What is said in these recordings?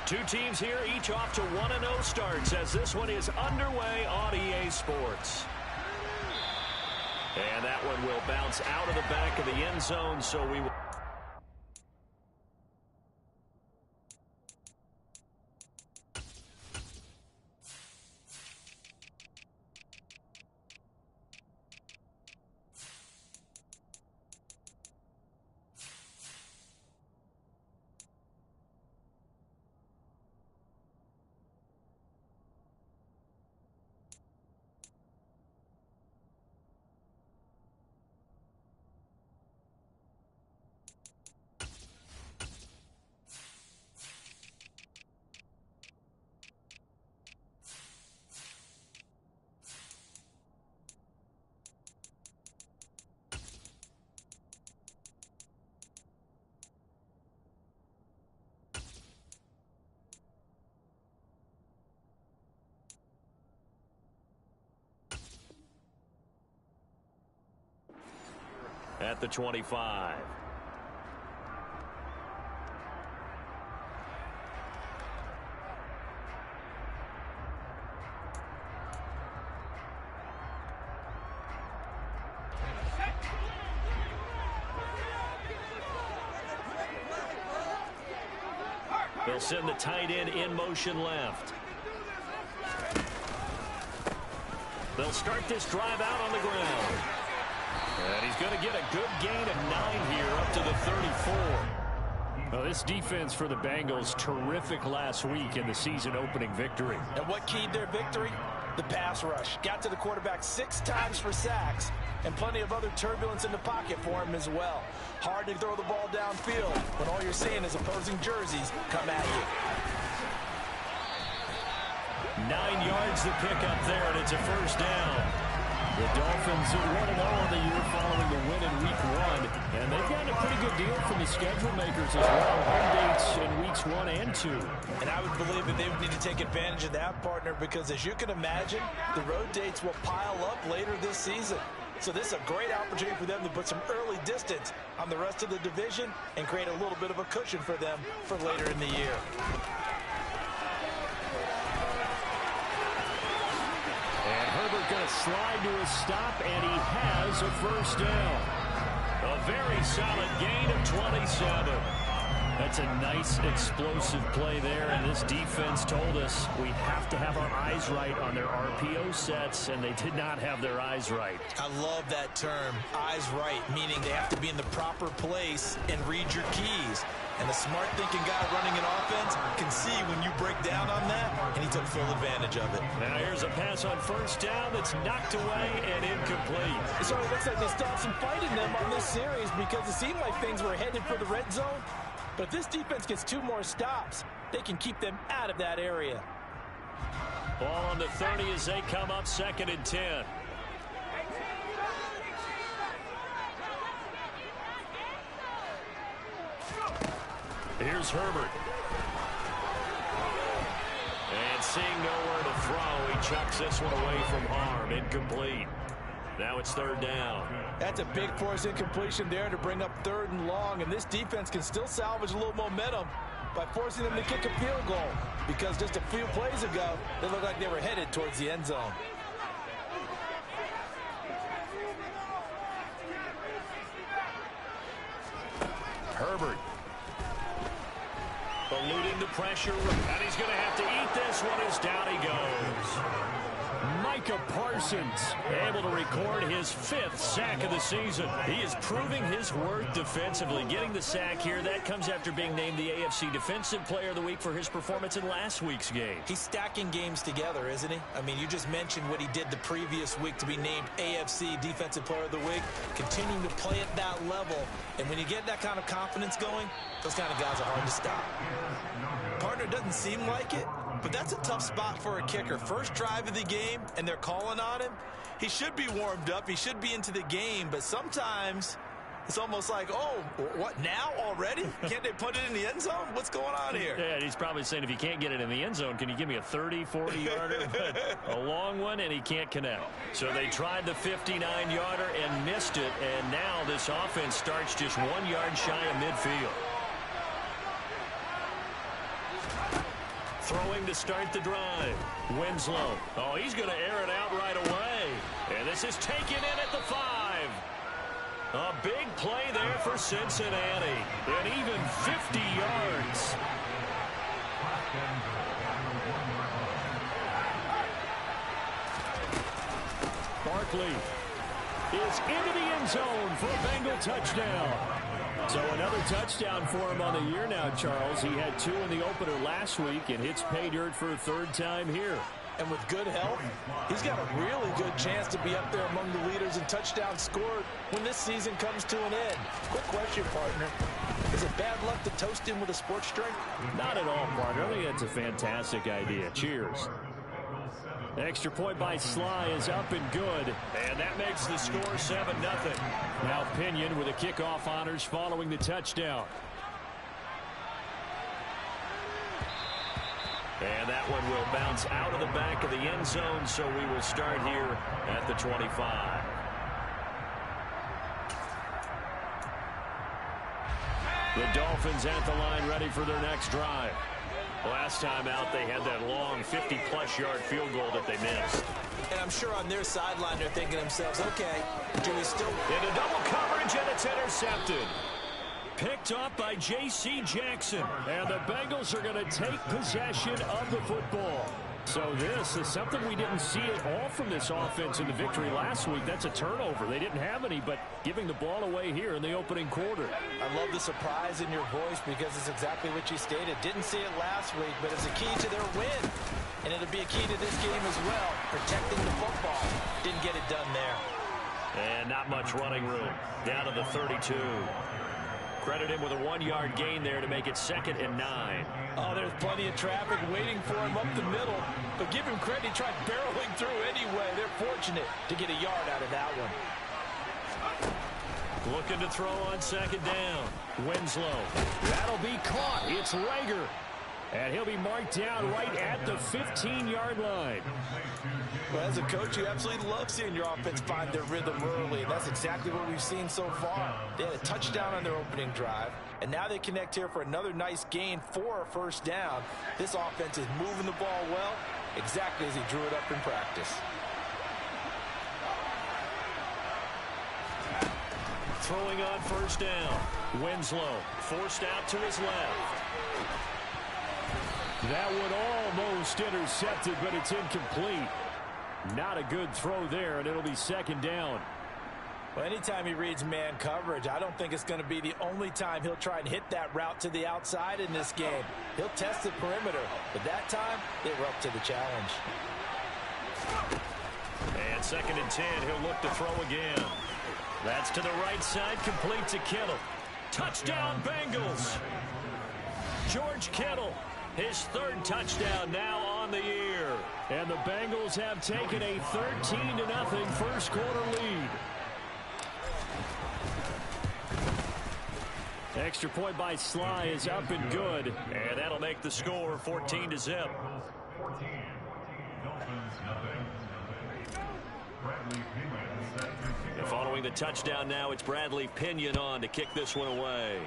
Two teams here, each off to 1-0 starts as this one is underway on EA Sports. And that one will bounce out of the back of the end zone, so we will... At the 25. They'll send the tight end in motion left. They'll start this drive out on the ground. And he's going to get a good gain of 9 here up to the 34. Well, this defense for the Bengals, terrific last week in the season-opening victory. And what keyed their victory? The pass rush. Got to the quarterback 6 times for sacks, and plenty of other turbulence in the pocket for him as well. Hard to throw the ball downfield when all you're seeing is opposing jerseys come at you. 9 yards to pick up there, and it's a first down. The Dolphins are 1-0 on the year following the win in Week 1, and they've gotten a pretty good deal from the schedule makers as well. Home dates in Weeks 1 and 2. And I would believe that they would need to take advantage of that, partner, because as you can imagine, the road dates will pile up later this season. So this is a great opportunity for them to put some early distance on the rest of the division and create a little bit of a cushion for them for later in the year. And Herbert going to slide to a stop, and he has a first down. A very solid gain of 27. That's a nice explosive play there, and this defense told us we have to have our eyes right on their RPO sets, and they did not have their eyes right. I love that term, eyes right, meaning they have to be in the proper place and read your keys. And the smart thinking guy running an offense can see when you break down on that, and he took full advantage of it. Now here's a pass on first down that's knocked away and incomplete. It sort of looks like they stopped some fight in them on this series because it seemed like things were headed for the red zone. But if this defense gets 2 more stops, they can keep them out of that area. Ball on the 30 as they come up 2nd and 10. Here's Herbert. And seeing nowhere to throw, he chucks this one away from harm. Incomplete. Now it's 3rd down. That's a big force incompletion there to bring up 3rd and long, and this defense can still salvage a little momentum by forcing them to kick a field goal, because just a few plays ago, they looked like they were headed towards the end zone. Herbert. Eluding the pressure, and he's going to have to eat this one as down he goes. Micah Parsons able to record his 5th sack of the season. He is proving his worth defensively. Getting the sack here, that comes after being named the AFC Defensive Player of the Week for his performance in last week's game. He's stacking games together, isn't he? I mean, you just mentioned what he did the previous week to be named AFC Defensive Player of the Week, continuing to play at that level. And when you get that kind of confidence going, those kind of guys are hard to stop. Partner, doesn't seem like it, but that's a tough spot for a kicker. First drive of the game, and they're calling on him. He should be warmed up. He should be into the game, but sometimes it's almost like, oh, what, now already? Can't they put it in the end zone? What's going on here? Yeah, he's probably saying, if you can't get it in the end zone, can you give me a 30, 40-yarder? But a long one, and he can't connect. So they tried the 59-yarder and missed it, and now this offense starts just 1 yard shy of midfield. Throwing to start the drive. Winslow. Oh, he's going to air it out right away. And this is taken in at the 5. A big play there for Cincinnati. And even 50 yards. Barkley is into the end zone for a Bengal touchdown. So another touchdown for him on the year now, Charles. He had 2 in the opener last week and hits pay dirt for a 3rd time here. And with good health, he's got a really good chance to be up there among the leaders in touchdowns scored when this season comes to an end. Quick question, partner. Is it bad luck to toast him with a sports drink? Not at all, partner. I think that's a fantastic idea. Cheers. Extra point by Sly is up and good. And that makes the score 7-0. Now Pinion with the kickoff honors following the touchdown. And that one will bounce out of the back of the end zone, so we will start here at the 25. The Dolphins at the line ready for their next drive. Last time out, they had that long 50-plus yard field goal that they missed. And I'm sure on their sideline they're thinking to themselves, okay, do we still... Into double coverage, and it's intercepted. Picked off by J.C. Jackson. And the Bengals are going to take possession of the football. So this is something we didn't see at all from this offense in the victory last week. That's a turnover. They didn't have any, but giving the ball away here in the opening quarter. I love the surprise in your voice because it's exactly what you stated. Didn't see it last week, but it's a key to their win. And it'll be a key to this game as well, protecting the football. Didn't get it done there. And not much running room. Down to the 32. Credit him with a 1-yard gain there to make it 2nd and 9. Oh, there's plenty of traffic waiting for him up the middle. But give him credit, he tried barreling through anyway. They're fortunate to get a yard out of that one. Looking to throw on 2nd down. Winslow. That'll be caught. It's Rager. And he'll be marked down right at the 15-yard line. Well, as a coach, you absolutely love seeing your offense find their rhythm early. And that's exactly what we've seen so far. They had a touchdown on their opening drive. And now they connect here for another nice gain for a 1st down. This offense is moving the ball well, exactly as he drew it up in practice. Throwing on 1st down. Winslow forced out to his left. That one almost intercepted, but it's incomplete. Not a good throw there, and it'll be 2nd down. Well, anytime he reads man coverage, I don't think it's going to be the only time he'll try and hit that route to the outside in this game. He'll test the perimeter, but that time, they were up to the challenge. And 2nd and 10, he'll look to throw again. That's to the right side, complete to Kittle. Touchdown, Bengals. George Kittle, his 3rd touchdown now on the year. And the Bengals have taken a 13-0 first quarter lead. Extra point by Sly is up and good. And that'll make the score 14-0. And following the touchdown now, it's Bradley Pinion on to kick this one away.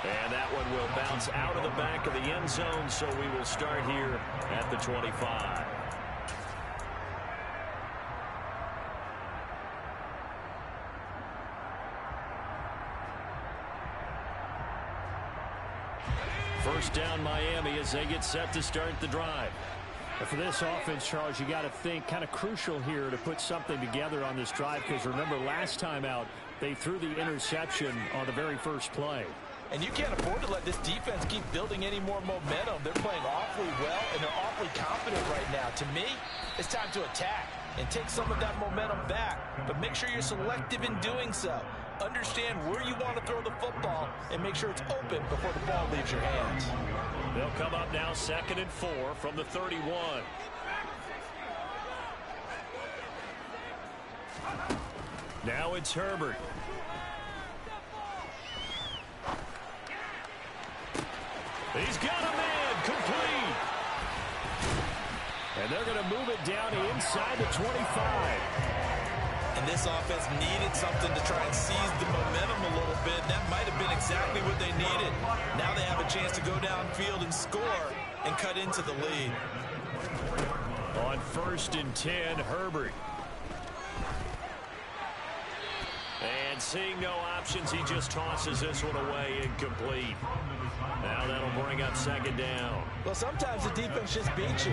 And that one will bounce out of the back of the end zone, so we will start here at the 25. First down, Miami, as they get set to start the drive. And for this offense, Charles, you got to think kind of crucial here to put something together on this drive, because remember last time out, they threw the interception on the very first play. And you can't afford to let this defense keep building any more momentum. They're playing awfully well, and they're awfully confident right now. To me, it's time to attack and take some of that momentum back. But make sure you're selective in doing so. Understand where you want to throw the football and make sure it's open before the ball leaves your hands. They'll come up now 2nd and 4 from the 31. Now it's Herbert. He's got a man, complete. And they're going to move it down inside the 25. And this offense needed something to try and seize the momentum a little bit. That might have been exactly what they needed. Now they have a chance to go downfield and score and cut into the lead. On 1st and 10, Herbert. And seeing no options, he just tosses this one away incomplete. Now that'll bring up 2nd down. Well, sometimes the defense just beats you.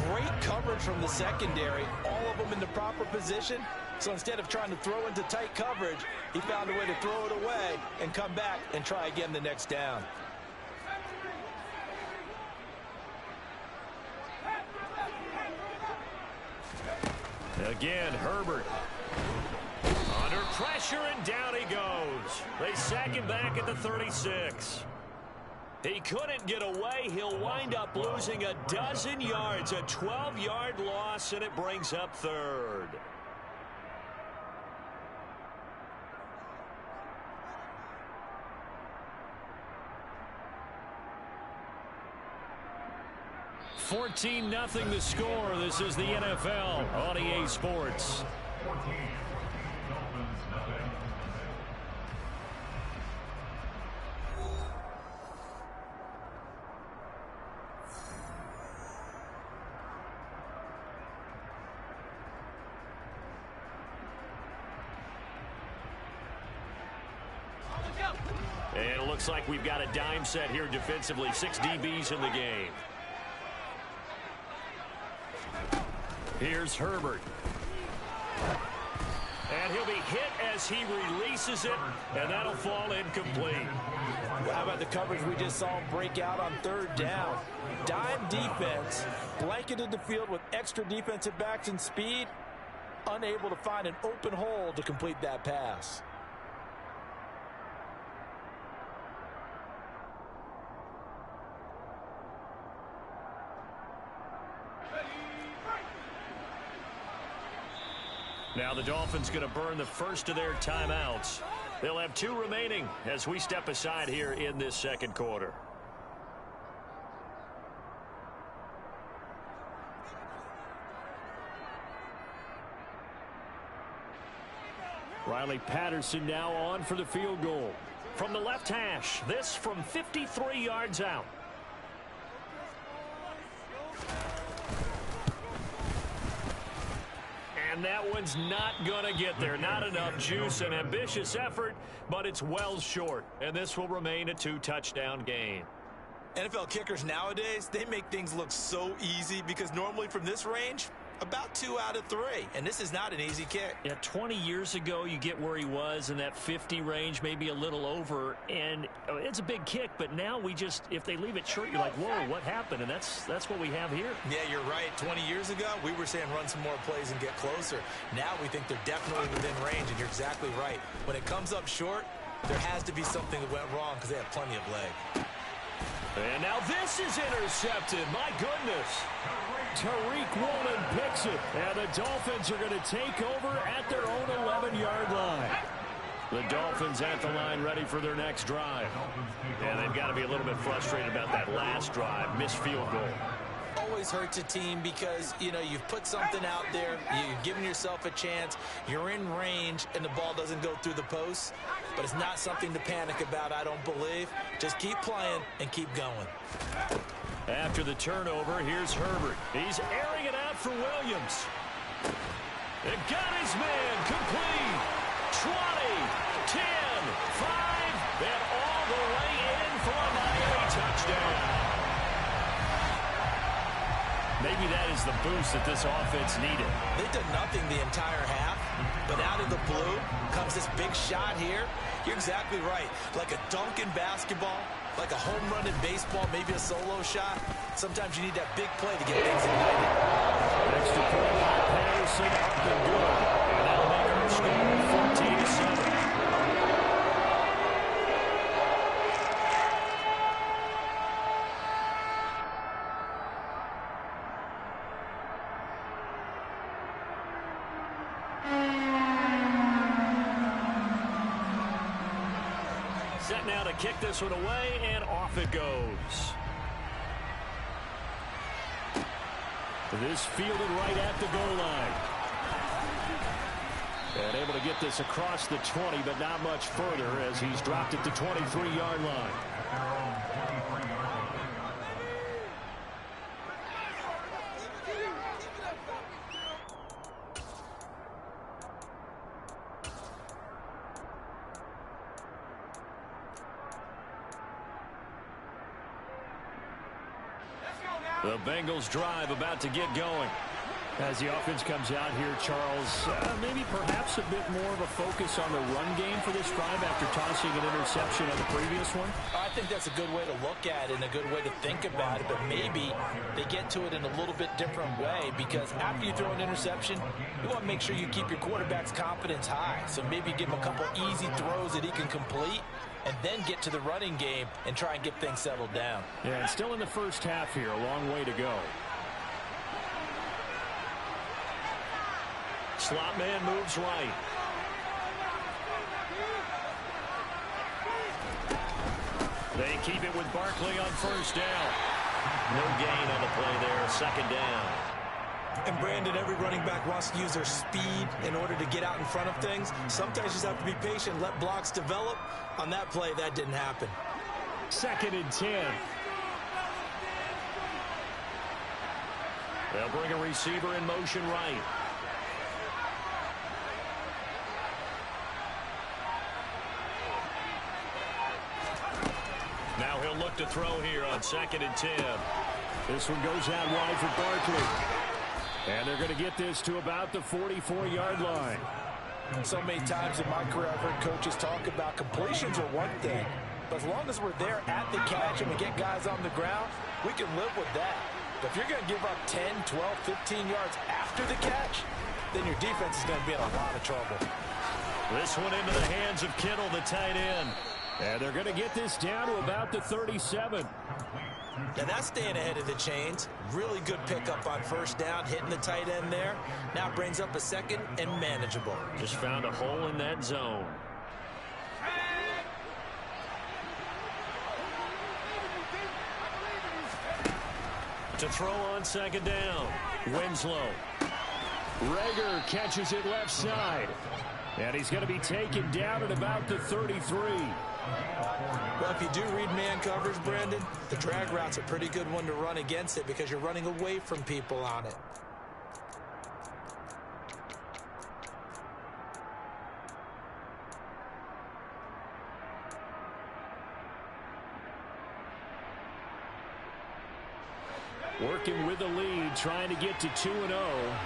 Great coverage from the secondary, all of them in the proper position. So instead of trying to throw into tight coverage, he found a way to throw it away and come back and try again the next down. Again, Herbert. Under pressure, and down he goes. They sack him back at the 36. He couldn't get away. He'll wind up losing a dozen yards, a 12-yard loss, and it brings up 3rd. $14-0 the score. This is the NFL on EA Sports. And it looks like we've got a dime set here defensively. 6 DBs in the game. Here's Herbert. And he'll be hit as he releases it, and that'll fall incomplete. How about the coverage we just saw him break out on 3rd down? Dime defense, blanketed the field with extra defensive backs and speed, unable to find an open hole to complete that pass. Now the Dolphins going to burn the first of their timeouts. They'll have 2 remaining as we step aside here in this 2nd quarter. Riley Patterson now on for the field goal. From the left hash, this from 53 yards out. And that one's not going to get there. Not enough juice. An ambitious effort, but it's well short. And this will remain a 2-touchdown game. NFL kickers nowadays, they make things look so easy because normally from this range, about 2 out of 3. And this is not an easy kick. Yeah, 20 years ago, you get where he was in that 50 range, maybe a little over. And it's a big kick, but now we just, if they leave it short, you're like, whoa, what happened? And that's what we have here. Yeah, you're right. 20 years ago, we were saying run some more plays and get closer. Now we think they're definitely within range, and you're exactly right. When it comes up short, there has to be something that went wrong because they have plenty of leg. And now this is intercepted. My goodness. Tariq Woolen picks it. And the Dolphins are going to take over at their own 11-yard line. The Dolphins at the line ready for their next drive. And they've got to be a little bit frustrated about that last drive. Missed field goal. Always hurts a team because, you know, you've put something out there, you've given yourself a chance, you're in range, and the ball doesn't go through the posts. But it's not something to panic about, I don't believe. Just keep playing and keep going. After the turnover, here's Herbert. He's airing it out for Williams. It got his man complete. 20, 10, 5, and all the way in for a Miami touchdown. Maybe that is the boost that this offense needed. They did nothing the entire half, but out of the blue comes this big shot here. You're exactly right. Like a dunk in basketball, like a home run in baseball, maybe a solo shot. Sometimes you need that big play to get things ignited. Extra point by Patterson, up and good. And that'll make our score 14-7. Set now to kick this one away, and off it goes. This fielded right at the goal line. And get this across the 20, but not much further as he's dropped at the 23-yard line. The Bengals drive about to get going. As the offense comes out here, Charles, maybe perhaps a bit more of a focus on the run game for this drive after tossing an interception on the previous one? I think that's a good way to look at it and a good way to think about it, but maybe they get to it in a little bit different way because after you throw an interception, you want to make sure you keep your quarterback's confidence high. So maybe give him a couple easy throws that he can complete and then get to the running game and try and get things settled down. Yeah, and still in the first half here, a long way to go. Slot man moves right. They keep it with Barkley on first down. No gain on the play there, second down. And Brandon, every running back wants to use their speed in order to get out in front of things. Sometimes you just have to be patient, let blocks develop. On that play, that didn't happen. 2nd and 10. They'll bring a receiver in motion right. Now he'll look to throw here on 2nd and 10. This one goes out wide for Barkley. And they're going to get this to about the 44-yard line. So many times in my career, I've heard coaches talk about completions are one thing. But as long as we're there at the catch and we get guys on the ground, we can live with that. But if you're going to give up 10, 12, 15 yards after the catch, then your defense is going to be in a lot of trouble. This one into the hands of Kittle, the tight end. And they're going to get this down to about the 37. Now that's staying ahead of the chains. Really good pickup on first down, hitting the tight end there. Now brings up a second and manageable. Just found a hole in that zone. To throw on 2nd down. Winslow. Rager catches it left side. And he's going to be taken down at about the 33. Well, if you do read man coverage, Brandon, the drag route's a pretty good one to run against it because you're running away from people on it. Working with the lead, trying to get to 2-0.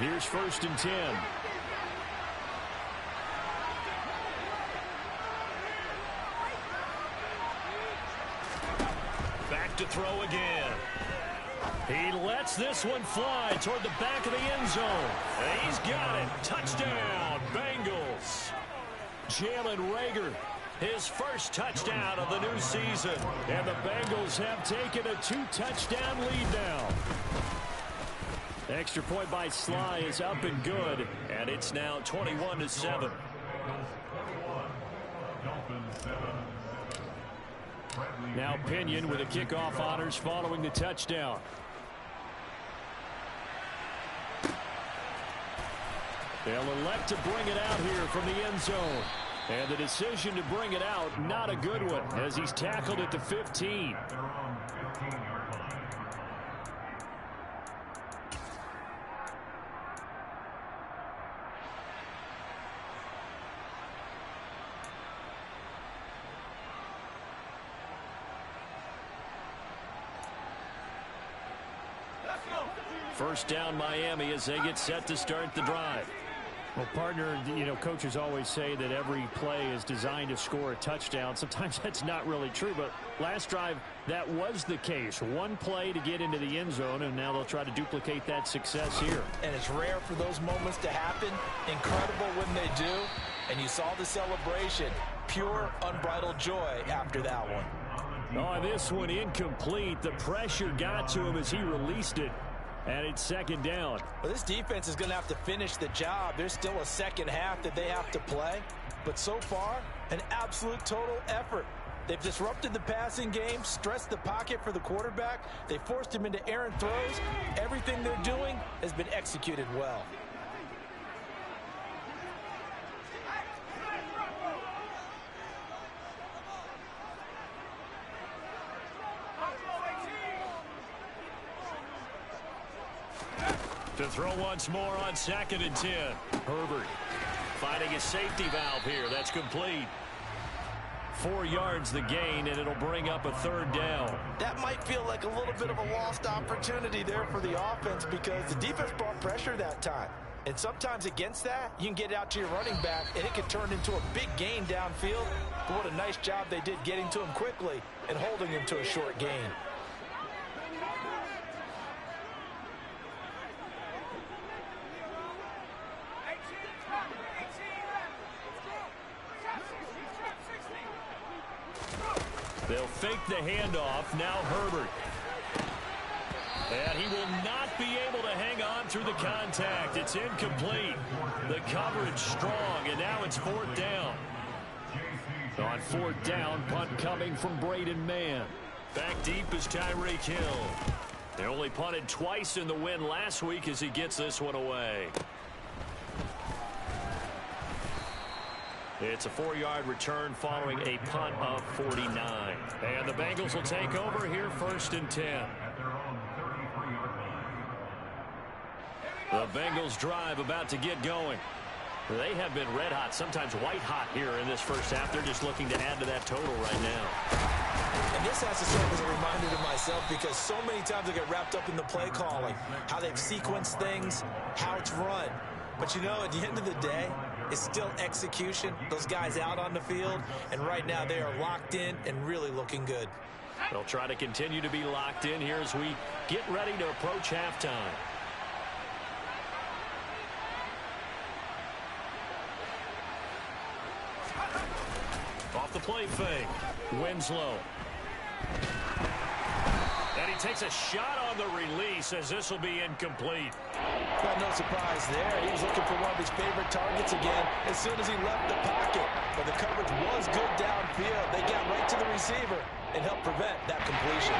Here's 1st and 10. Back to throw again. He lets this one fly toward the back of the end zone. And he's got it. Touchdown, Bengals. Jalen Rager, his first touchdown of the new season. And the Bengals have taken a 2-touchdown lead now. Extra point by Sly is up and good. And it's now 21-7. Now Pinion with the kickoff honors following the touchdown. They'll elect to bring it out here from the end zone. And the decision to bring it out, not a good one, as he's tackled at the 15. First down, Miami, as they get set to start the drive. Well, partner, coaches always say that every play is designed to score a touchdown. Sometimes that's not really true, but last drive, that was the case. One play to get into the end zone, and now they'll try to duplicate that success here. And it's rare for those moments to happen. Incredible when they do. And you saw the celebration. Pure, unbridled joy after that one. Oh, this one incomplete. The pressure got to him as he released it. And it's 2nd down. Well, this defense is going to have to finish the job. There's still a second half that they have to play. But so far, an absolute total effort. They've disrupted the passing game, stressed the pocket for the quarterback. They forced him into errant throws. Everything they're doing has been executed well. To throw once more on 2nd and 10. Herbert finding a safety valve here. That's complete. 4 yards the gain, and it'll bring up a 3rd down. That might feel like a little bit of a lost opportunity there for the offense because the defense brought pressure that time. And sometimes against that, you can get out to your running back, and it can turn into a big gain downfield. But what a nice job they did getting to him quickly and holding him to a short gain. They'll fake the handoff. Now Herbert. And he will not be able to hang on through the contact. It's incomplete. The coverage strong, and now it's 4th down. On 4th down, punt coming from Braden Mann. Back deep is Tyreek Hill. They only punted twice in the win last week as he gets this one away. It's a 4-yard return following a punt of 49. And the Bengals will take over here 1st and 10. The Bengals drive about to get going. They have been red hot, sometimes white hot here in this first half. They're just looking to add to that total right now. And this has to serve as a reminder to myself because so many times I get wrapped up in the play calling, how they've sequenced things, how it's run. But, you know, at the end of the day, it's still execution. Those guys out on the field, and right now they are locked in and really looking good. They'll try to continue to be locked in here as we get ready to approach halftime. Off the play fake. Winslow. And he takes a shot on the release as this will be incomplete. Well, no surprise there. He was looking for one of his favorite targets again as soon as he left the pocket. But the coverage was good downfield. They got right to the receiver and helped prevent that completion.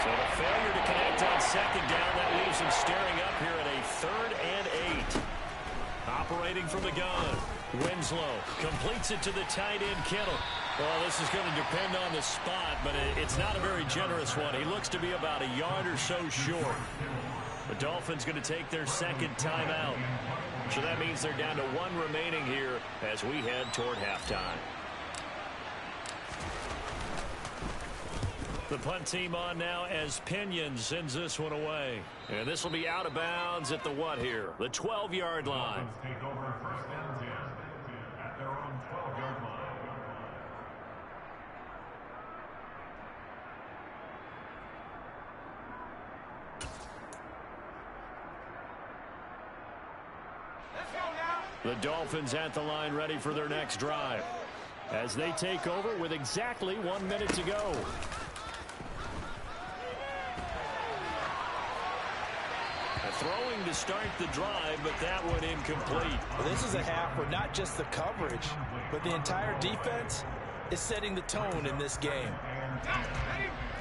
So the failure to connect on 2nd down, that leaves him staring up here at a 3rd and 8. Operating from the gun. Winslow completes it to the tight end, Kittle. Well, this is going to depend on the spot, but it's not a very generous one. He looks to be about a yard or so short. The Dolphins going to take their 2nd timeout. So that means they're down to 1 remaining here as we head toward halftime. The punt team on now as Pinion sends this one away. And this will be out of bounds at the what here? The 12-yard line. Take over 1st and 10 at their own 12-yard line. The Dolphins at the line ready for their next drive as they take over with exactly 1 minute to go. Throwing to start the drive, but that one incomplete. Well, this is a half where not just the coverage, but the entire defense is setting the tone in this game.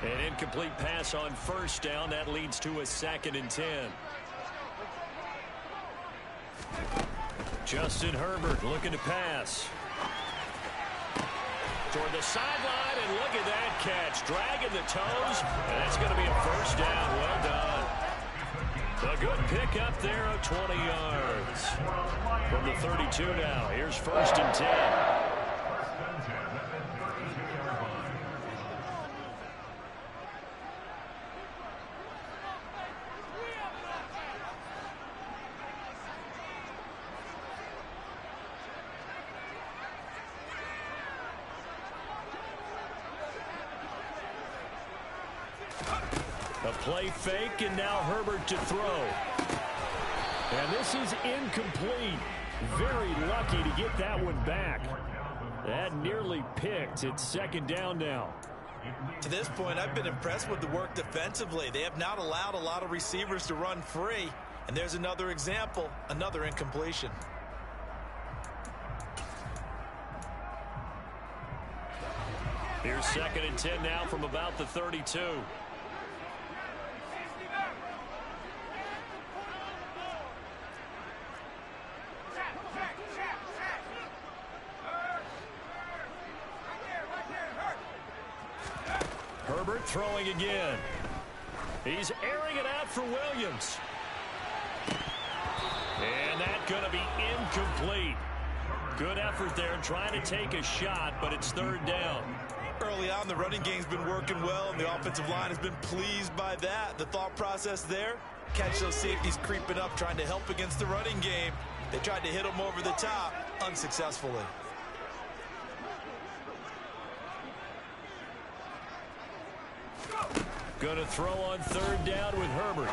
An incomplete pass on 1st down. That leads to a 2nd and 10. Justin Herbert looking to pass. Toward the sideline, and look at that catch. Dragging the toes, and that's going to be a 1st down. Well done. A good pick up there of 20 yards. From the 32 now. Here's 1st and 10. A play fake, and now Herbert to throw. And this is incomplete. Very lucky to get that one back. That nearly picked. It's 2nd down now. To this point, I've been impressed with the work defensively. They have not allowed a lot of receivers to run free. And there's another example, another incompletion. Here's 2nd and 10 now from about the 32. Herbert throwing again. He's airing it out for Williams. And that's going to be incomplete. Good effort there trying to take a shot, but it's third down. Early on, the running game's been working well, and the offensive line has been pleased by that. The thought process there, catch those safeties creeping up, trying to help against the running game. They tried to hit them over the top, unsuccessfully. Going to throw on third down with Herbert.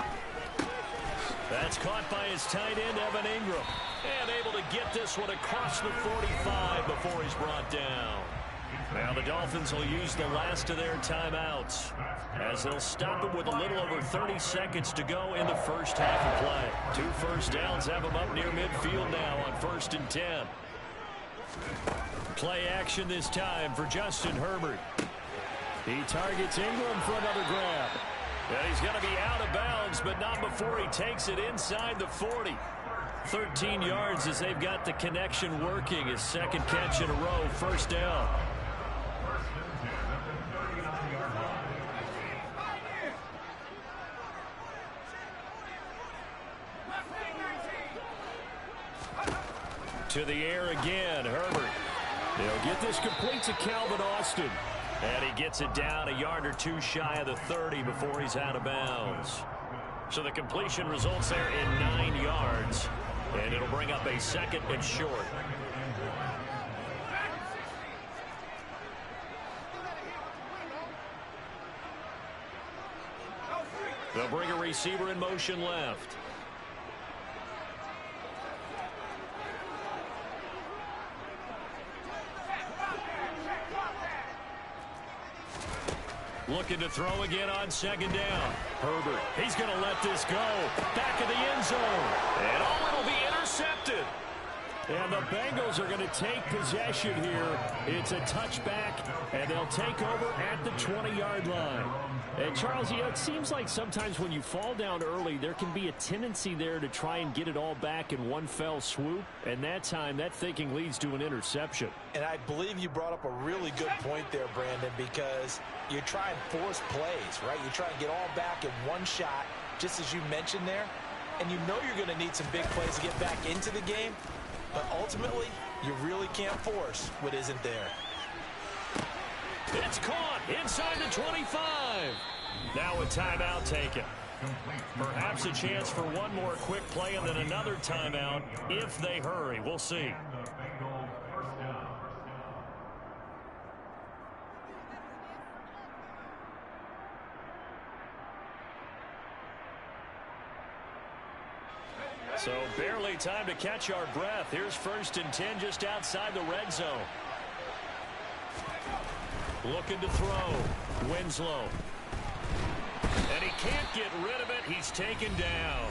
That's caught by his tight end, Evan Ingram. And able to get this one across the 45 before he's brought down. Now the Dolphins will use the last of their timeouts, as they'll stop it with a little over 30 seconds to go in the first half of play. 2 first downs have them up near midfield now on 1st and 10. Play action this time for Justin Herbert. He targets Ingram for another grab. And he's going to be out of bounds, but not before he takes it inside the 40. 13 yards as they've got the connection working. His second catch in a row, first down. To the air again, Herbert. They'll get this complete to Calvin Austin. And he gets it down a yard or two shy of the 30 before he's out of bounds. So the completion results there in 9 yards. And it'll bring up a second and short. They'll bring a receiver in motion left. Looking to throw again on second down. Herbert, he's going to let this go. Back of the end zone. And it'll be intercepted. And the Bengals are going to take possession here. It's a touchback, and they'll take over at the 20-yard line. And, Charles, you know, it seems like sometimes when you fall down early, there can be a tendency there to try and get it all back in one fell swoop. And that time, that thinking leads to an interception. And I believe you brought up a really good point there, Brandon, because you try and force plays, right? You try and get all back in one shot, just as you mentioned there. And you know you're going to need some big plays to get back into the game. But ultimately, you really can't force what isn't there. It's caught inside the 25. Now a timeout taken. Perhaps a chance for one more quick play and then another timeout if they hurry. We'll see. So barely time to catch our breath. Here's 1st and 10 just outside the red zone. Looking to throw. Winslow. And he can't get rid of it. He's taken down.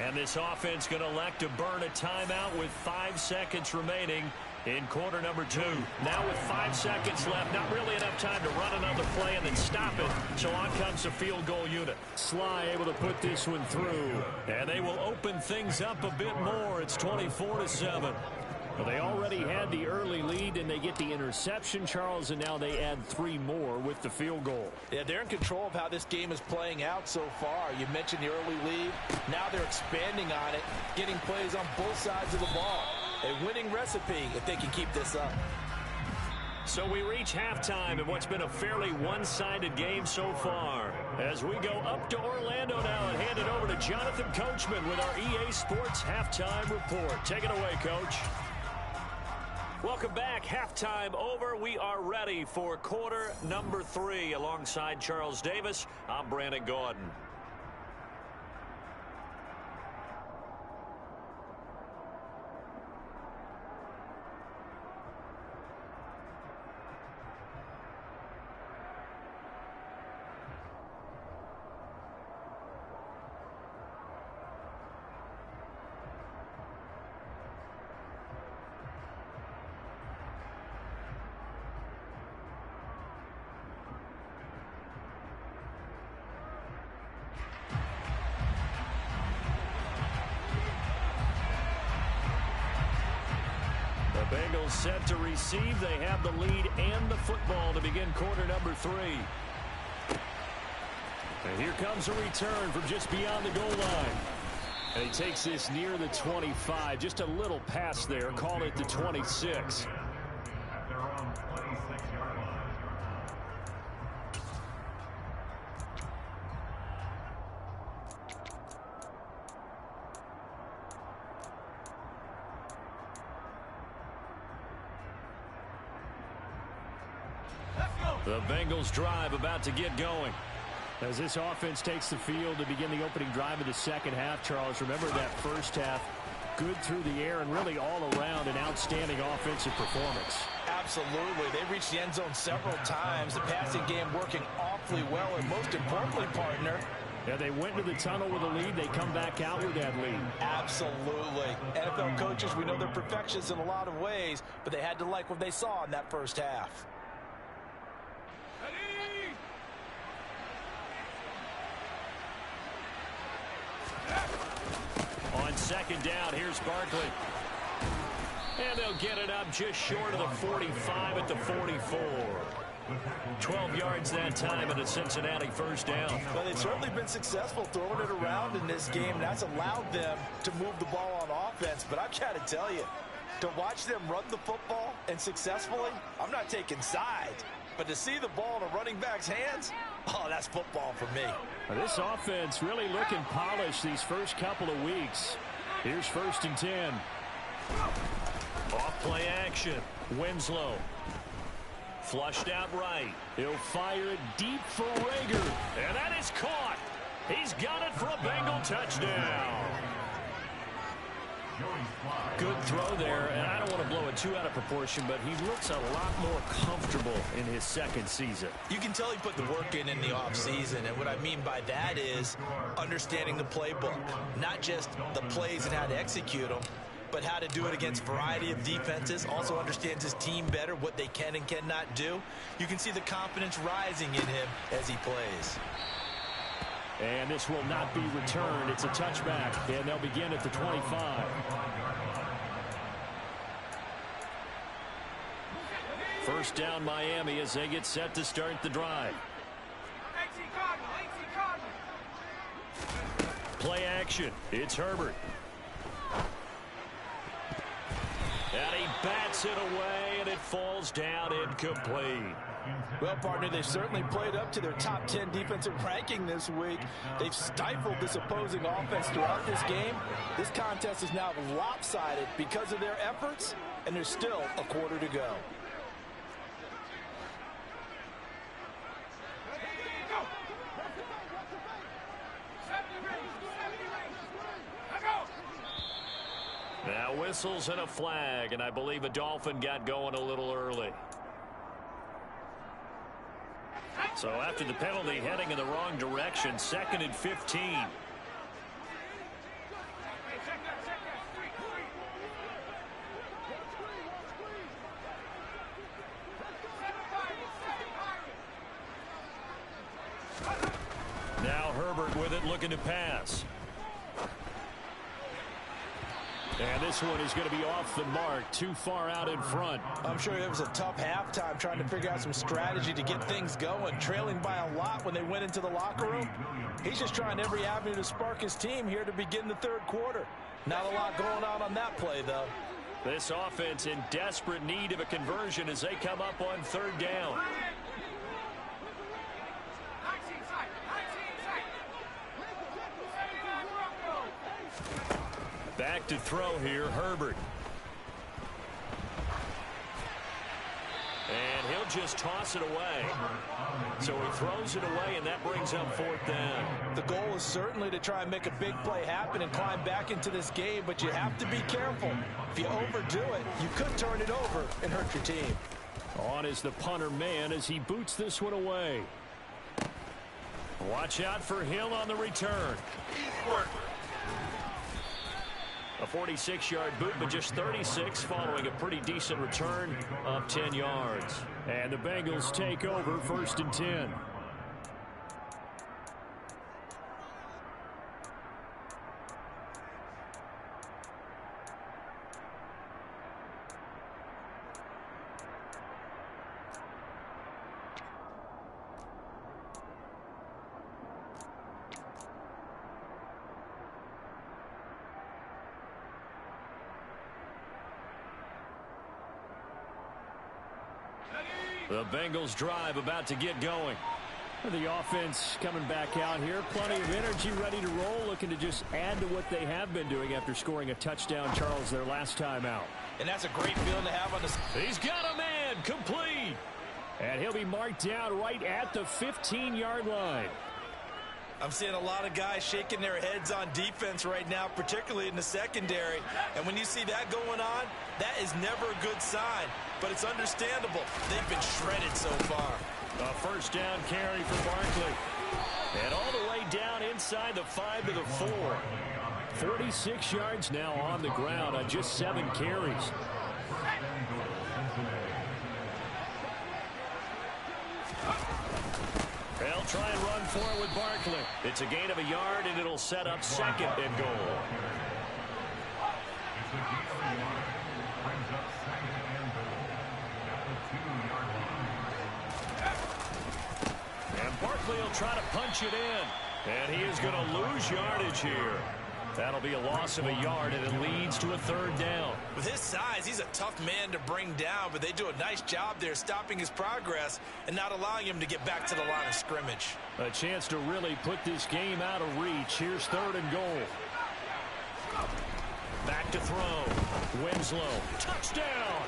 And this offense going to elect to burn a timeout with 5 seconds remaining in quarter number 2. Now with 5 seconds left, not really enough time to run another play and then stop it. So on comes the field goal unit. Sly able to put this one through. And they will open things up a bit more. It's 24-7. Well, they already had the early lead, and they get the interception, Charles, and now they add 3 more with the field goal. Yeah, they're in control of how this game is playing out so far. You mentioned the early lead. Now they're expanding on it, getting plays on both sides of the ball. A winning recipe if they can keep this up. So we reach halftime in what's been a fairly one-sided game so far. As we go up to Orlando now and hand it over to Jonathan Coachman with our EA Sports Halftime Report. Take it away, Coach. Welcome back. Halftime over. We are ready for quarter number 3. Alongside Charles Davis, I'm Brandon Gordon. Bengals set to receive. They have the lead and the football to begin quarter number 3. And here comes a return from just beyond the goal line. And he takes this near the 25. Just a little pass there. Call it the 26. At their own 26-yard line. The Bengals drive about to get going. As this offense takes the field to begin the opening drive of the second half, Charles, remember that first half, good through the air and really all around an outstanding offensive performance. Absolutely. They reached the end zone several times. The passing game working awfully well, and most importantly, partner, Yeah, they went to the tunnel with a lead. They come back out with that lead. absolutely. NFL coaches, we know they're perfectionists in a lot of ways, but they had to like what they saw in that first half. On second down, here's Barkley. And they'll get it up just short of the 45 at the 44. 12 yards that time and a Cincinnati first down. Well, they've certainly been successful throwing it around in this game, and that's allowed them to move the ball on offense. But I've got to tell you, to watch them run the football and successfully, I'm not taking sides. But to see the ball in a running back's hands, oh, that's football for me. This offense really looking polished these first couple of weeks. Here's 1st and 10. Off play action. Winslow. Flushed out right. He'll fire it deep for Rager. And that is caught. He's got it for a Bengal touchdown. Good throw there, and I don't want to blow it too out of proportion, but he looks a lot more comfortable in his second season. You can tell he put the work in the offseason, and what I mean by that is understanding the playbook, not just the plays and how to execute them, but how to do it against a variety of defenses. Also understands his team better, what they can and cannot do. You can see the confidence rising in him as he plays. And this will not be returned. It's a touchback, and they'll begin at the 25. First down Miami as they get set to start the drive. Play action. It's Herbert. And he bats it away, and it falls down incomplete. Well, partner, they've certainly played up to their top 10 defensive ranking this week. They've stifled this opposing offense throughout this game. This contest is now lopsided because of their efforts, and there's still a quarter to go. Now whistles and a flag, and I believe a Dolphin got going a little early. So after the penalty, heading in the wrong direction, 2nd and 15. Now Herbert with it, looking to pass. And this one is going to be off the mark, too far out in front. I'm sure it was a tough halftime trying to figure out some strategy to get things going, trailing by a lot when they went into the locker room. He's just trying every avenue to spark his team here to begin the third quarter. Not a lot going on that play, though. This offense in desperate need of a conversion as they come up on 3rd down. Back to throw here, Herbert. And he'll just toss it away. So he throws it away, and that brings up 4th down. The goal is certainly to try and make a big play happen and climb back into this game, but you have to be careful. If you overdo it, you could turn it over and hurt your team. On is the punter man as he boots this one away. Watch out for Hill on the return. A 46-yard boot, but just 36 following a pretty decent return of 10 yards. And the Bengals take over 1st and 10. The Bengals drive about to get going. The offense coming back out here. Plenty of energy, ready to roll, looking to just add to what they have been doing after scoring a touchdown, Charles, their last time out. And that's a great feeling to have on this. He's got a man complete. And he'll be marked down right at the 15-yard line. I'm seeing a lot of guys shaking their heads on defense right now, particularly in the secondary. And when you see that going on, that is never a good sign. But it's understandable. They've been shredded so far. A first down carry for Barkley. And all the way down inside the 5 to the 4. 46 yards now on the ground on just 7 carries. They'll try and run for it with Barkley. It's a gain of a yard, and it'll set up 2nd and goal. It's a gain of a yard. Brings up 2nd and goal at the 2-yard line. And Barkley will try to punch it in. And he is going to lose yardage here. That'll be a loss of a yard, and it leads to a 3rd down. With his size, he's a tough man to bring down, but they do a nice job there stopping his progress and not allowing him to get back to the line of scrimmage. A chance to really put this game out of reach. Here's 3rd and goal. Back to throw. Winslow. Touchdown.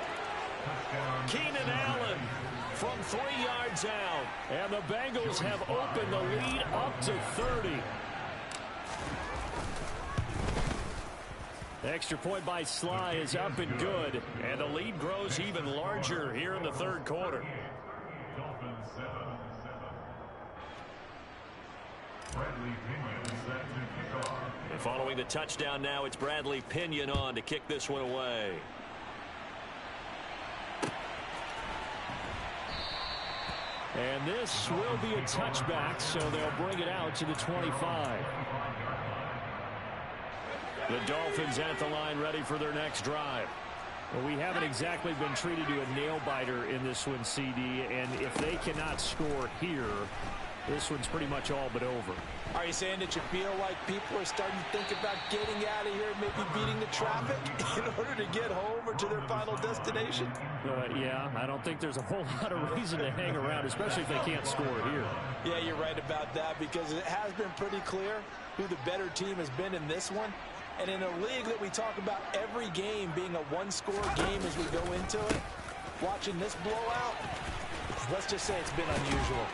Keenan Allen from 3 yards out. And the Bengals have opened the lead up to 30. Extra point by Sly is up and good. And the lead grows even larger here in the 3rd quarter. Dolphins 7-7. Bradley Pinion set to kick off. And following the touchdown now, it's Bradley Pinion on to kick this one away. And this will be a touchback, so they'll bring it out to the 25. The Dolphins at the line ready for their next drive. Well, we haven't exactly been treated to a nail-biter in this one, CD, and if they cannot score here, this one's pretty much all but over. Are you saying that you feel like people are starting to think about getting out of here and maybe beating the traffic in order to get home or to their final destination? Yeah, I don't think there's a whole lot of reason to hang around, especially if they can't score here. Yeah, you're right about that, because it has been pretty clear who the better team has been in this one. And in a league that we talk about every game being a one-score game as we go into it, watching this blowout, let's just say it's been unusual.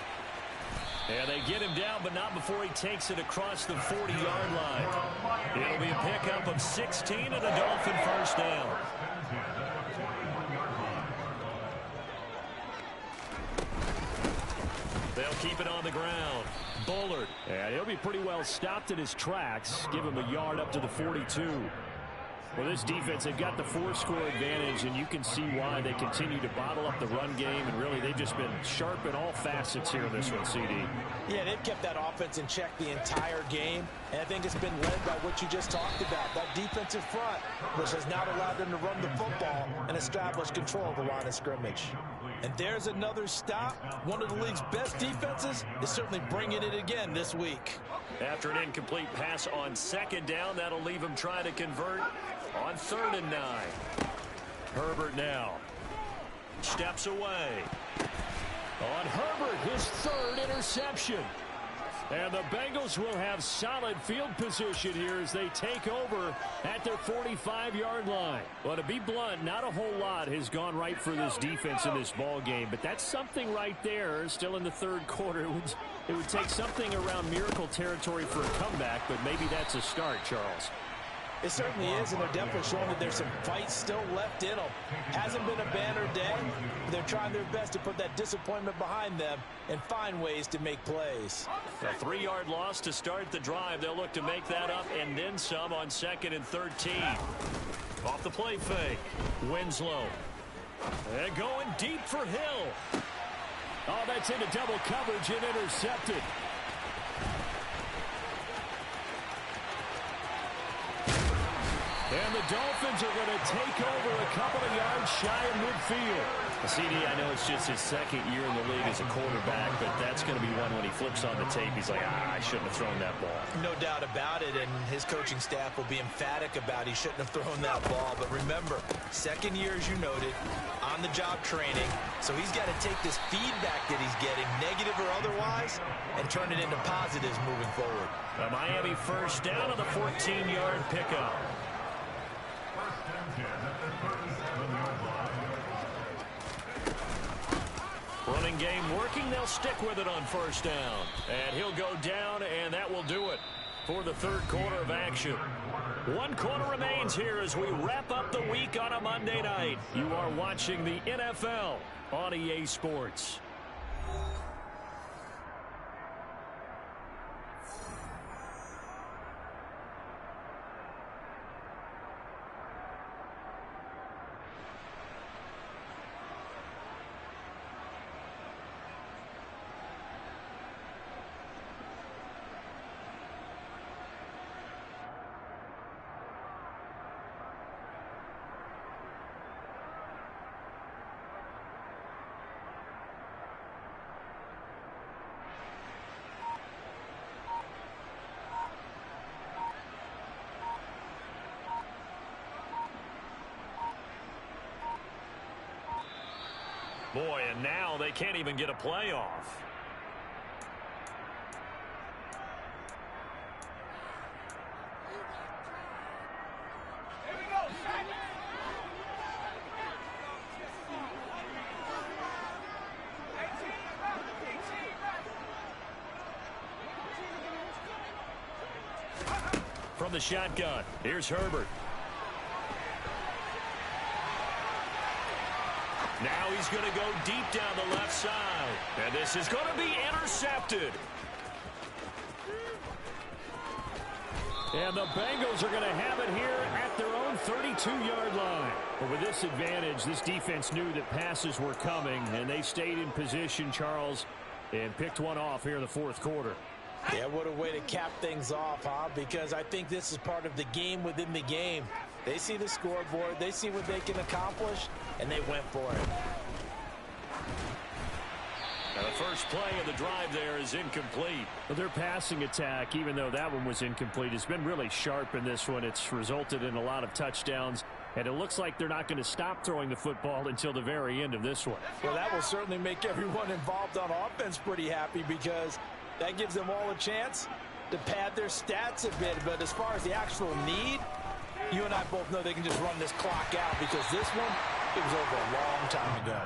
And they get him down, but not before he takes it across the 40-yard line. It'll be a pickup of 16 and a Dolphin first down. They'll keep it on the ground. Bullard. And he'll be pretty well stopped in his tracks. Give him a yard up to the 42. Well, this defense, they've got the 4-score advantage, and you can see why they continue to bottle up the run game, and really they've just been sharp in all facets here in this one, CD. Yeah, they've kept that offense in check the entire game, and I think it's been led by what you just talked about, that defensive front, which has not allowed them to run the football and establish control of the line of scrimmage. And there's another stop. One of the league's best defenses is certainly bringing it again this week. After an incomplete pass on 2nd down, that'll leave him trying to convert on 3rd and 9. Herbert now steps away. On Herbert, his 3rd interception. And the Bengals will have solid field position here as they take over at their 45-yard line. Well, to be blunt, not a whole lot has gone right for this defense in this ball game, but that's something right there. Still in the 3rd quarter, it would take something around miracle territory for a comeback, but maybe that's a start, Charles. It certainly is, and they're definitely showing that there's some fight still left in them. Hasn't been a banner day, but they're trying their best to put that disappointment behind them and find ways to make plays. A 3-yard loss to start the drive. They'll look to make that up and then some on 2nd and 13. Off the play fake. Winslow. And going deep for Hill. Oh, that's into double coverage and intercepted. And the Dolphins are going to take over a couple of yards shy of midfield. CD, I know it's just his second year in the league as a quarterback, but that's going to be one when he flips on the tape, he's like, I shouldn't have thrown that ball. No doubt about it, and his coaching staff will be emphatic about he shouldn't have thrown that ball. But remember, second year, as you noted, on-the-job training, so he's got to take this feedback that he's getting, negative or otherwise, and turn it into positives moving forward. A Miami first down on the 14-yard pickup. First and 10 at the 37-yard line. Running game working. They'll stick with it on first down. And he'll go down, and that will do it for the third quarter of action. One quarter remains here as we wrap up the week on a Monday night. You are watching the NFL on EA Sports. Boy, and now they can't even get a playoff. Here we go. From the shotgun, here's Herbert. Now he's going to go deep down the left side. And this is going to be intercepted. And the Bengals are going to have it here at their own 32-yard line. But with this advantage, this defense knew that passes were coming, and they stayed in position, Charles, and picked one off here in the fourth quarter. Yeah, what a way to cap things off, huh? Because I think this is part of the game within the game. They see the scoreboard, they see what they can accomplish, and they went for it. Now the first play of the drive there is incomplete. Well, their passing attack, even though that one was incomplete, has been really sharp in this one. It's resulted in a lot of touchdowns, and it looks like they're not going to stop throwing the football until the very end of this one. Well, that will certainly make everyone involved on offense pretty happy because that gives them all a chance to pad their stats a bit. But as far as the actual need, you and I both know they can just run this clock out because this one, it was over a long time ago.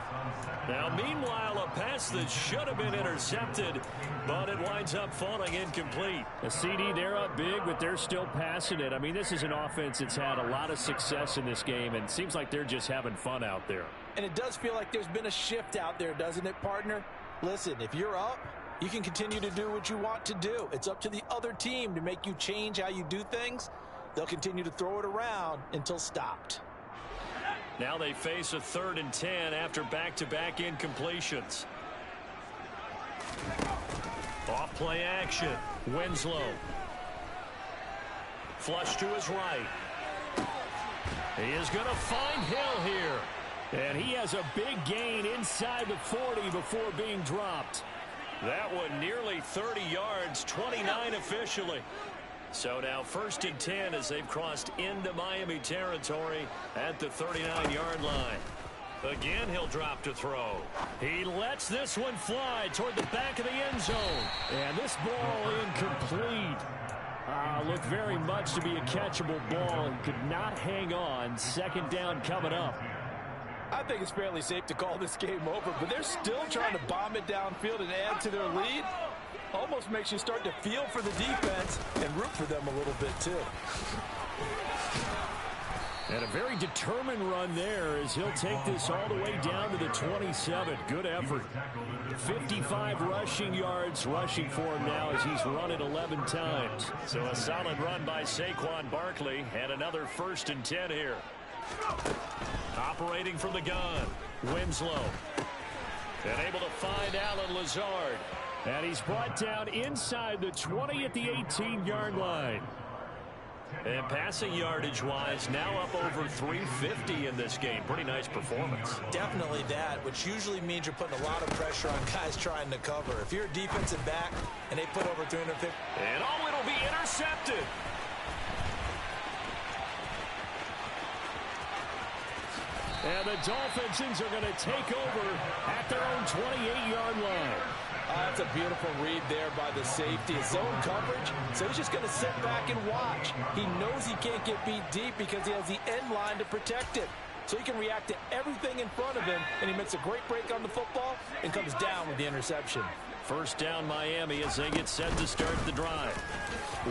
Now, meanwhile, a pass that should have been intercepted, but it winds up falling incomplete. A CD, they're up big, but they're still passing it. I mean, this is an offense that's had a lot of success in this game, and it seems like they're just having fun out there. And it does feel like there's been a shift out there, doesn't it, partner? Listen, if you're up, you can continue to do what you want to do. It's up to the other team to make you change how you do things. They'll continue to throw it around until stopped. Now they face a 3rd and 10 after back-to-back incompletions. Off play action. Winslow. Flush to his right. He is going to find Hill here. And he has a big gain inside the 40 before being dropped. That one nearly 30 yards, 29 officially. So now 1st and 10 as they've crossed into Miami territory at the 39-yard line. Again, he'll drop to throw. He lets this one fly toward the back of the end zone. And this ball incomplete. Looked very much to be a catchable ball and could not hang on. 2nd down coming up. I think it's fairly safe to call this game over, but they're still trying to bomb it downfield and add to their lead. Almost makes you start to feel for the defense and root for them a little bit, too. And a very determined run there as he'll take this all the way down to the 27. Good effort. 55 rushing yards rushing for him now as he's run it 11 times. So a solid run by Saquon Barkley and another 1st and 10 here. Operating from the gun, Winslow. And able to find Allen Lazard. And he's brought down inside the 20 at the 18-yard line. And passing yardage-wise, now up over 350 in this game. Pretty nice performance. Definitely that, which usually means you're putting a lot of pressure on guys trying to cover. If you're a defensive back and they put over 350. And it'll be intercepted. And the Dolphins are going to take over at their own 28-yard line. That's a beautiful read there by the safety. It's zone coverage, so he's just going to sit back and watch. He knows he can't get beat deep because he has the end line to protect it. So he can react to everything in front of him, and he makes a great break on the football and comes down with the interception. First down Miami as they get set to start the drive.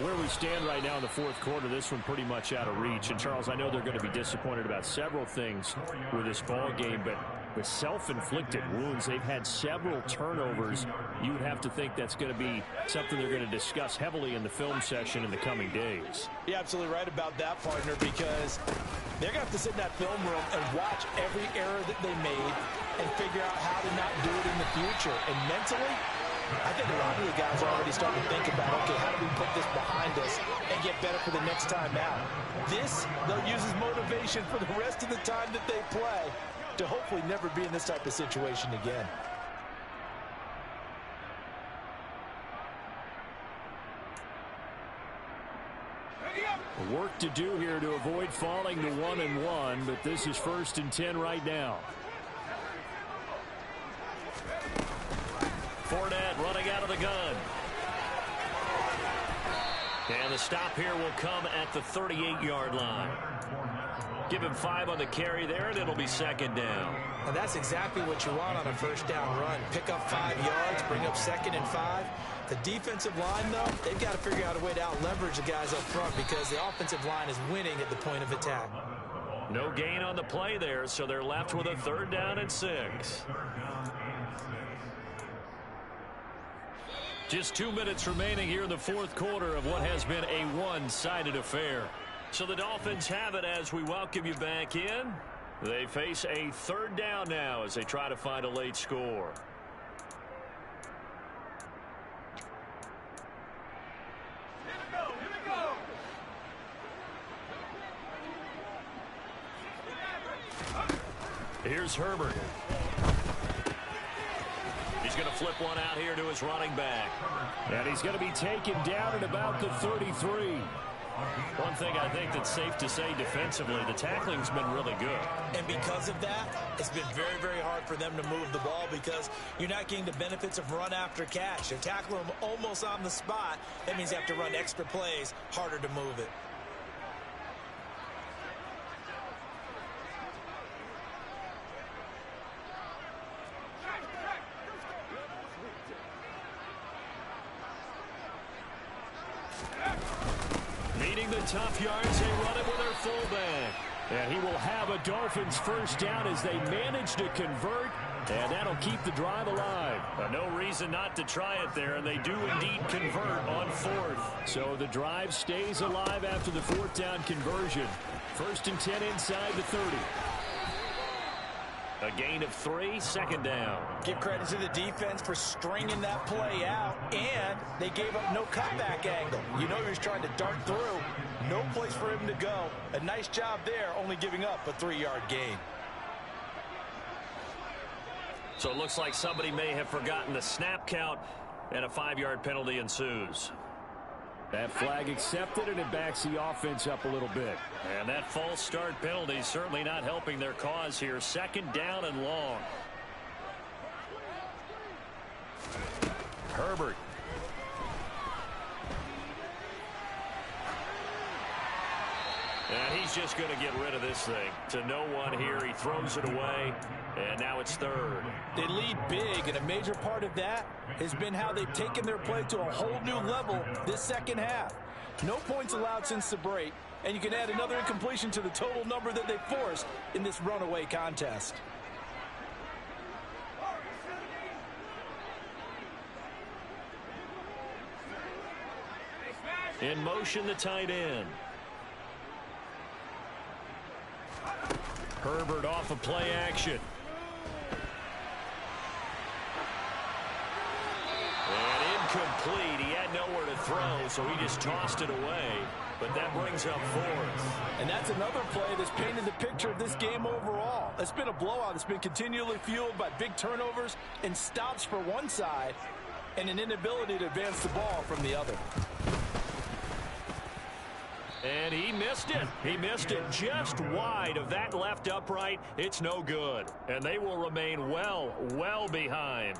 Where we stand right now in the fourth quarter, this one pretty much out of reach. And, Charles, I know they're going to be disappointed about several things with this ball game, but with self-inflicted wounds, they've had several turnovers. You would have to think that's going to be something they're going to discuss heavily in the film session in the coming days. You're absolutely right about that, partner, because they're going to have to sit in that film room and watch every error that they made and figure out how to not do it in the future. And mentally, I think a lot of the guys are already starting to think about, okay, how do we put this behind us and get better for the next time out? This, they'll use as motivation for the rest of the time that they play to hopefully never be in this type of situation again. Work to do here to avoid falling to 1-1, but this is 1st and 10 right now. Fournette running out of the gun. And the stop here will come at the 38-yard line. Give him 5 on the carry there, and it'll be 2nd down. And that's exactly what you want on a first down run. Pick up 5 yards, bring up 2nd and 5. The defensive line, though, they've got to figure out a way to out-leverage the guys up front because the offensive line is winning at the point of attack. No gain on the play there, so they're left with a 3rd down and 6. Just 2 minutes remaining here in the fourth quarter of what has been a one-sided affair. So the Dolphins have it as we welcome you back in. They face a 3rd down now as they try to find a late score. Here we go. Here's Herbert. He's going to flip one out here to his running back. And he's going to be taken down at about the 33. One thing I think that's safe to say defensively, the tackling's been really good. And because of that, it's been very, very hard for them to move the ball because you're not getting the benefits of run after catch. They're tackling them almost on the spot. That means you have to run extra plays, harder to move it. Needing the tough yards, they run it with their fullback. And he will have a Dolphins first down as they manage to convert, and that'll keep the drive alive. No reason not to try it there, and they do indeed convert on 4th. So the drive stays alive after the 4th down conversion. 1st and 10 inside the 30. A gain of 3, 2nd down. Give credit to the defense for stringing that play out, and they gave up no cutback angle. You know he was trying to dart through. No place for him to go. A nice job there, only giving up a 3-yard gain. So it looks like somebody may have forgotten the snap count, and a 5-yard penalty ensues. That flag accepted, and it backs the offense up a little bit. And that false start penalty certainly not helping their cause here. 2nd down and long. Herbert. And he's just going to get rid of this thing. To no one here. He throws it away. And now it's 3rd. They lead big, and a major part of that has been how they've taken their play to a whole new level this second half. No points allowed since the break, and you can add another incompletion to the total number that they forced in this runaway contest. In motion, the tight end. Herbert off of play action. And Incomplete. He had nowhere to throw, so he just tossed it away. But that brings up fourth. And that's another play that's painted the picture of this game overall. It's been a blowout. It's been continually fueled by big turnovers and stops for one side and an inability to advance the ball from the other. And he missed it. He missed it just wide of that left upright. It's no good. And they will remain well behind.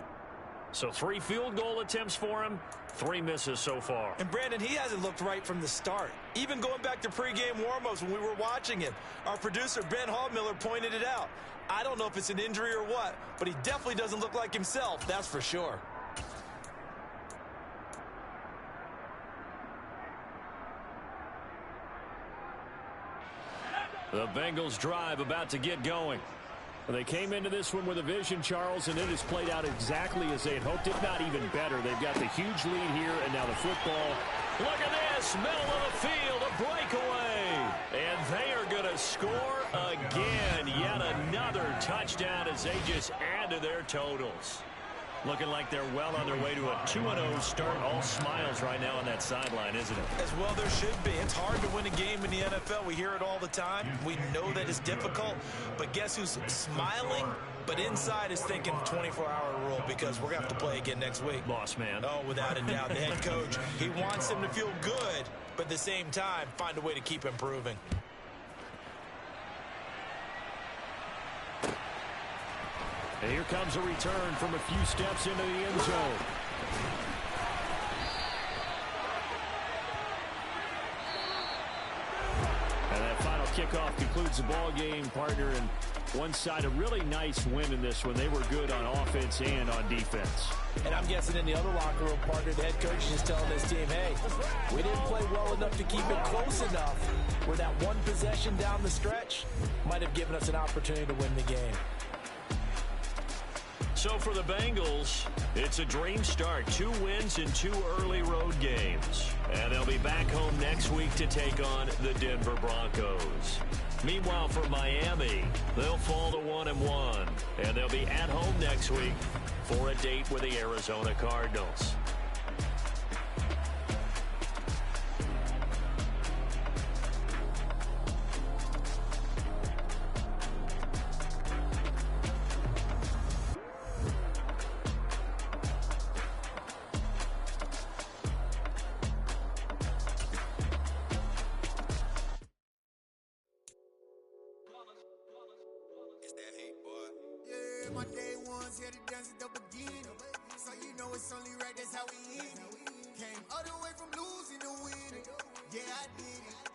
So 3 field goal attempts for him, 3 misses so far. And Brandon, he hasn't looked right from the start. Even going back to pregame warmups when we were watching him, our producer Ben Hallmiller pointed it out. I don't know if it's an injury or what, but he definitely doesn't look like himself, that's for sure. The Bengals drive about to get going. They came into this one with a vision, Charles, and it has played out exactly as they had hoped, if not even better. They've got the huge lead here, and now the football. Look at this, middle of the field, a breakaway. And they are going to score again. Yet another touchdown as they just add to their totals. Looking like they're well on their way to a 2-0 start. All smiles right now on that sideline, isn't it? As well there should be. It's hard to win a game in the NFL. We hear it all the time. We know that it's difficult. But guess who's smiling? But inside is thinking 24-hour rule because we're going to have to play again next week. Boss man. Oh, without a doubt. The head coach, he wants them to feel good, but at the same time, find a way to keep improving. And here comes a return from a few steps into the end zone. And that final kickoff concludes the ball game, partner. And one side, a really nice win in this one. They were good on offense and on defense. And I'm guessing in the other locker room, partner, the head coach is just telling this team, hey, we didn't play well enough to keep it close enough where that one possession down the stretch might have given us an opportunity to win the game. So for the Bengals, it's a dream start. 2 wins in 2 early road games. And they'll be back home next week to take on the Denver Broncos. Meanwhile, for Miami, they'll fall to 1-1. And they'll be at home next week for a date with the Arizona Cardinals. My day ones here to dance at the beginning. So you know it's only right, that's how we end it. Came all the way from losing to winning. Yeah, I did it.